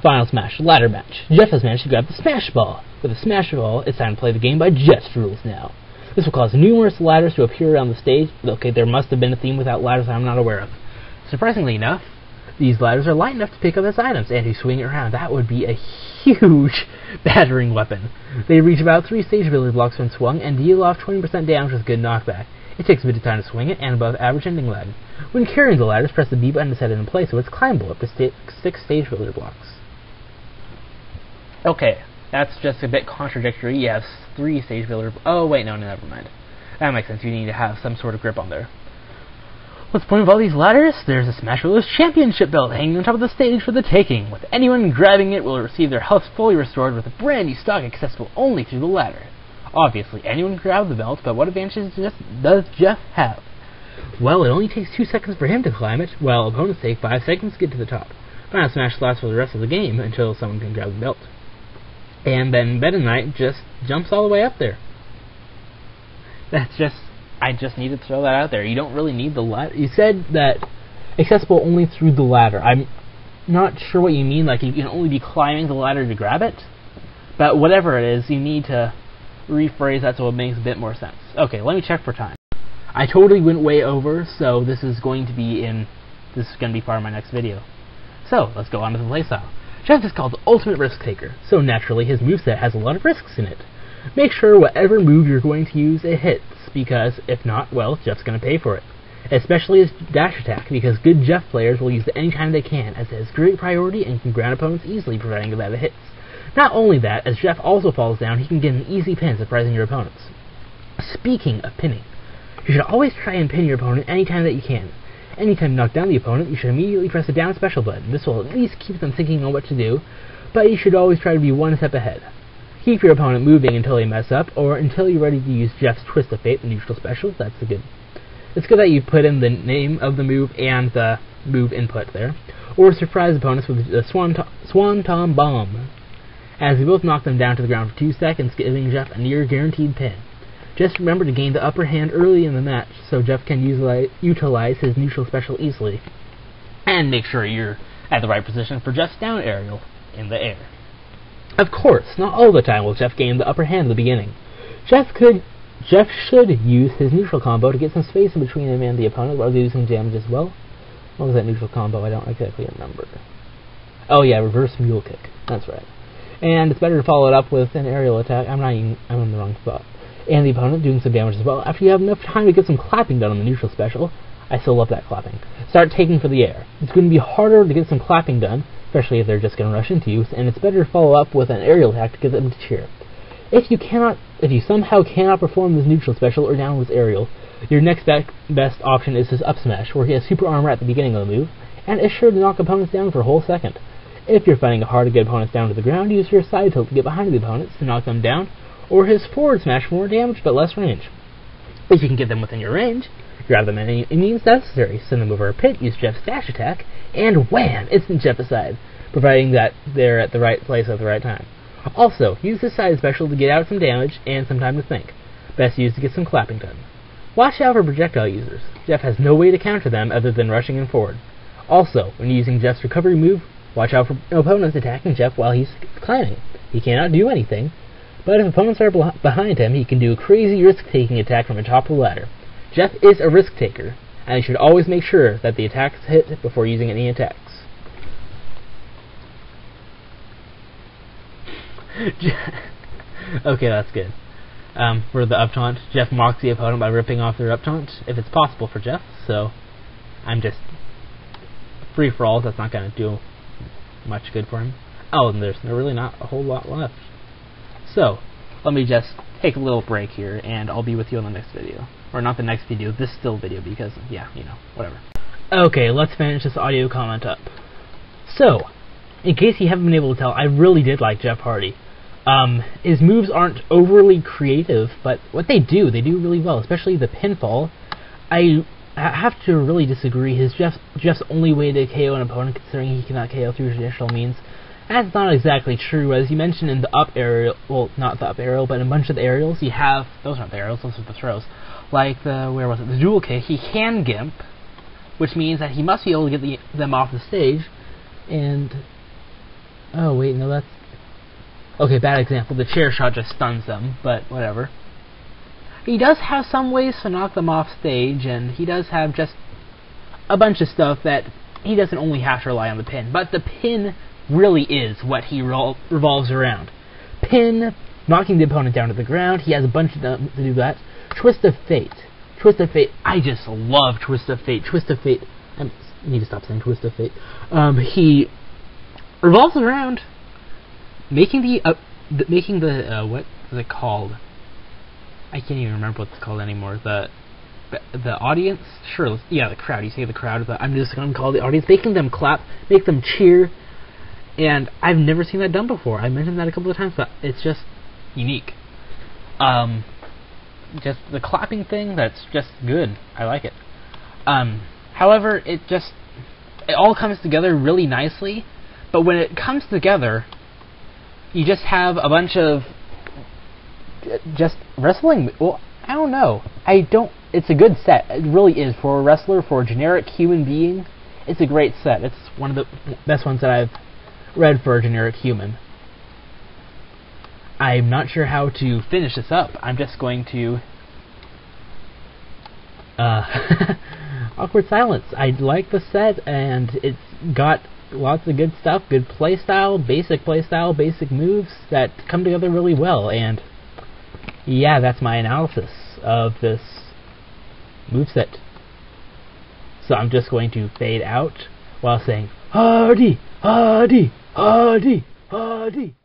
Final Smash, ladder match. Jeff has managed to grab the Smash Ball. With the Smash Ball, it's time to play the game by Jeff's rules now. This will cause numerous ladders to appear around the stage. Okay, there must have been a theme without ladders I'm not aware of. Surprisingly enough, these ladders are light enough to pick up his items and to swing it around. That would be a huge battering weapon. They reach about 3 stage ability blocks when swung and deal off 20% damage with good knockback. It takes a bit of time to swing it and above average ending lag. When carrying the ladders, press the B button to set it in place so it's climbable up to 6 stage ability blocks. Okay, that's just a bit contradictory. Yes, 3 stage ability. Oh wait, no, never mind. That makes sense. You need to have some sort of grip on there. What's the point of all these ladders? There's a Smash Bros. Championship belt hanging on top of the stage for the taking. With anyone grabbing it will receive their health fully restored with a brand new stock accessible only through the ladder. Obviously, anyone can grab the belt, but what advantages does Jeff have? Well, it only takes 2 seconds for him to climb it, while opponents take 5 seconds to get to the top. Final Smash lasts for the rest of the game until someone can grab the belt. And then Meta Knight just jumps all the way up there. I just need to throw that out there. You don't really need the ladder. You said that accessible only through the ladder. I'm not sure what you mean, like you can only be climbing the ladder to grab it. But whatever it is, you need to rephrase that so it makes a bit more sense. Okay, let me check for time. I totally went way over, so this is going to be part of my next video. So, let's go on to the playstyle. Jeff is called the Ultimate Risk Taker, so naturally his moveset has a lot of risks in it. Make sure whatever move you're going to use, it hits, because if not, well, Jeff's going to pay for it. Especially his dash attack, because good Jeff players will use it anytime they can, as it has great priority and can ground opponents easily, providing that it hits. Not only that, as Jeff also falls down, he can get an easy pin, surprising your opponents. Speaking of pinning, you should always try and pin your opponent anytime that you can. Anytime you knock down the opponent, you should immediately press the down special button. This will at least keep them thinking on what to do, but you should always try to be one step ahead. Keep your opponent moving until they mess up, or until you're ready to use Jeff's Twist of Fate, the neutral special. It's good that you put in the name of the move and the move input there. Or surprise opponents with the Swanton Bomb, as we both knock them down to the ground for 2 seconds, giving Jeff a near guaranteed pin. Just remember to gain the upper hand early in the match, so Jeff can utilize his neutral special easily. And make sure you're at the right position for Jeff's down aerial in the air. Of course, not all the time will Jeff gain the upper hand at the beginning. Jeff should use his neutral combo to get some space in between him and the opponent while using damage as well. What was that neutral combo? I don't exactly remember. Oh yeah, reverse mule kick. That's right. And it's better to follow it up with an aerial attack. I'm in the wrong spot. And the opponent doing some damage as well. After you have enough time to get some clapping done on the neutral special, I still love that clapping. Start taking for the air. It's going to be harder to get some clapping done, especially if they're just going to rush into you, and it's better to follow up with an aerial attack to get them to cheer. If you somehow cannot perform this neutral special or down with aerial, your next best option is his up smash, where he has super armor at the beginning of the move, and is sure to knock opponents down for a whole second. If you're finding it hard to get opponents down to the ground, use your side tilt to get behind the opponents to knock them down, or his forward smash for more damage but less range. If you can get them within your range, grab them at any means necessary, send them over a pit, use Jeff's dash attack, and wham! Instant Jefficide, providing that they're at the right place at the right time. Also, use this side special to get out some damage and some time to think. Best used to get some clapping done. Watch out for projectile users. Jeff has no way to counter them other than rushing in forward. Also, when using Jeff's recovery move, watch out for opponents attacking Jeff while he's climbing. He cannot do anything, but if opponents are behind him, he can do a crazy risk-taking attack from the top of the ladder. Jeff is a risk-taker, and he should always make sure that the attacks hit before using any attacks. Okay, that's good. For the up taunt, Jeff mocks the opponent by ripping off their up taunt, if it's possible for Jeff, so I'm just free-for-all, that's not going to do much good for him. Oh, and there's really not a whole lot left. So, let me just take a little break here, and I'll be with you on the next video. Or not the next video, this still video, because, yeah, you know, whatever. Okay, let's finish this audio comment up. So, in case you haven't been able to tell, I really did like Jeff Hardy. His moves aren't overly creative, but what they do really well, especially the pinfall. I have to really disagree. Jeff's only way to KO an opponent, considering he cannot KO through traditional means. That's not exactly true, as you mentioned in the up aerial, well, not the up aerial, but in a bunch of the aerials, you have, those aren't the aerials, those are the throws, like the dual kick. He can gimp, which means that he must be able to get them off the stage, and wait, no, that's... Okay, bad example. The chair shot just stuns them, but whatever. He does have some ways to knock them off stage, and he does have just a bunch of stuff that he doesn't only have to rely on the pin. But the pin really is what he revolves around. Pin, knocking the opponent down to the ground. He has a bunch of them to do that. Twist of Fate. Twist of Fate. I just love Twist of Fate. Twist of Fate. I need to stop saying Twist of Fate. He revolves around making the what is it called? I can't even remember what it's called anymore. The audience? Sure, yeah, the crowd. You say the crowd, but I'm just going to call it the audience. Making them clap, make them cheer, and I've never seen that done before. I mentioned that a couple of times, but it's just unique. Just the clapping thing, that's just good. I like it. However, it all comes together really nicely, but when it comes together, you just have a bunch of just wrestling. Well, I don't know. It's a good set. It really is. For a wrestler, for a generic human being, it's a great set. It's one of the best ones that I've read for a generic human. I'm not sure how to finish this up. I'm just going to... awkward silence. I like the set, and it's got lots of good stuff, good playstyle, basic moves that come together really well, and yeah, that's my analysis of this moveset. So I'm just going to fade out while saying, Hardy, Hardy, Hardy, Hardy.